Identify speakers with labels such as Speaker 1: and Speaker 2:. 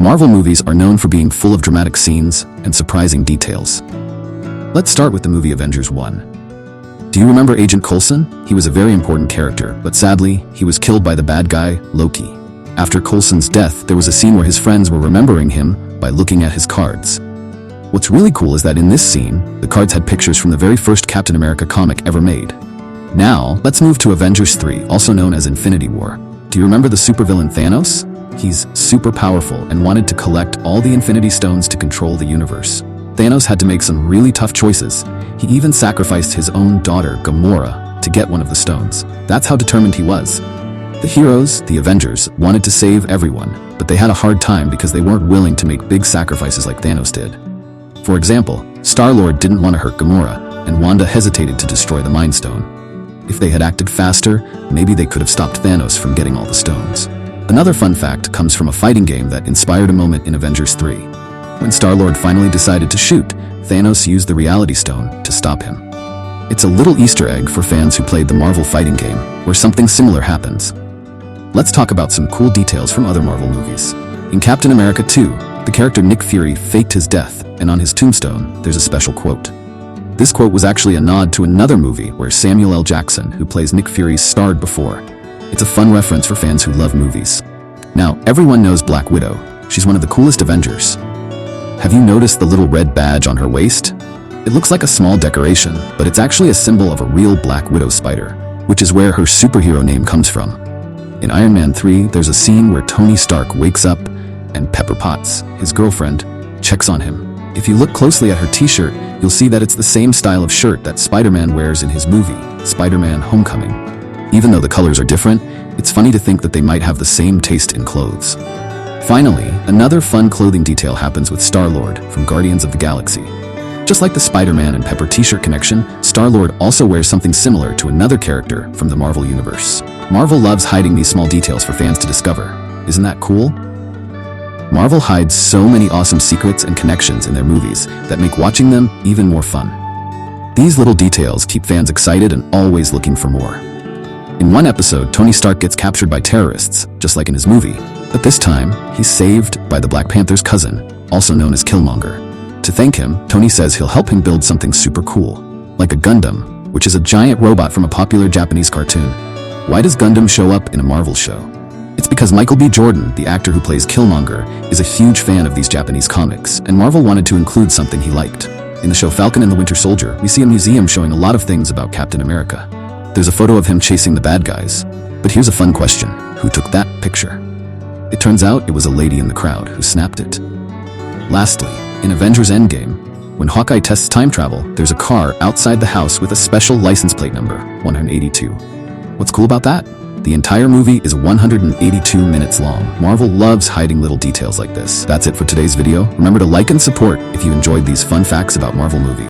Speaker 1: Marvel movies are known for being full of dramatic scenes and surprising details. Let's start with the movie Avengers 1. Do you remember Agent Coulson? He was a very important character, but sadly, he was killed by the bad guy, Loki. After Coulson's death, there was a scene where his friends were remembering him by looking at his cards. What's really cool is that in this scene, the cards had pictures from the very first Captain America comic ever made. Now, let's move to Avengers 3, also known as Infinity War. Do you remember the supervillain Thanos? He's super powerful and wanted to collect all the Infinity Stones to control the universe. Thanos had to make some really tough choices. He even sacrificed his own daughter, Gamora, to get one of the stones. That's how determined he was. The heroes, the Avengers, wanted to save everyone, but they had a hard time because they weren't willing to make big sacrifices like Thanos did. For example, Star-Lord didn't want to hurt Gamora, and Wanda hesitated to destroy the Mind Stone. If they had acted faster, maybe they could have stopped Thanos from getting all the stones. Another fun fact comes from a fighting game that inspired a moment in Avengers 3. When Star-Lord finally decided to shoot, Thanos used the Reality Stone to stop him. It's a little Easter egg for fans who played the Marvel fighting game, where something similar happens. Let's talk about some cool details from other Marvel movies. In Captain America 2, the character Nick Fury faked his death, and on his tombstone, there's a special quote. This quote was actually a nod to another movie where Samuel L. Jackson, who plays Nick Fury, starred before. It's a fun reference for fans who love movies. Now, everyone knows Black Widow. She's one of the coolest Avengers. Have you noticed the little red badge on her waist? It looks like a small decoration, but it's actually a symbol of a real Black Widow spider, which is where her superhero name comes from. In Iron Man 3, there's a scene where Tony Stark wakes up and Pepper Potts, his girlfriend, checks on him. If you look closely at her t-shirt, you'll see that it's the same style of shirt that Spider-Man wears in his movie, Spider-Man: Homecoming. Even though the colors are different, it's funny to think that they might have the same taste in clothes. Finally, another fun clothing detail happens with Star-Lord from Guardians of the Galaxy. Just like the Spider-Man and Pepper t-shirt connection, Star-Lord also wears something similar to another character from the Marvel Universe. Marvel loves hiding these small details for fans to discover. Isn't that cool? Marvel hides so many awesome secrets and connections in their movies that make watching them even more fun. These little details keep fans excited and always looking for more. In one episode, Tony Stark gets captured by terrorists, just like in his movie, but this time, he's saved by the Black Panther's cousin, also known as Killmonger. To thank him, Tony says he'll help him build something super cool, like a Gundam, which is a giant robot from a popular Japanese cartoon. Why does Gundam show up in a Marvel show? It's because Michael B. Jordan, the actor who plays Killmonger, is a huge fan of these Japanese comics, and Marvel wanted to include something he liked. In the show Falcon and the Winter Soldier, we see a museum showing a lot of things about Captain America. There's a photo of him chasing the bad guys. But here's a fun question. Who took that picture? It turns out it was a lady in the crowd who snapped it. Lastly, in Avengers Endgame, when Hawkeye tests time travel, there's a car outside the house with a special license plate number, 182. What's cool about that? The entire movie is 182 minutes long. Marvel loves hiding little details like this. That's it for today's video. Remember to like and support if you enjoyed these fun facts about Marvel movies.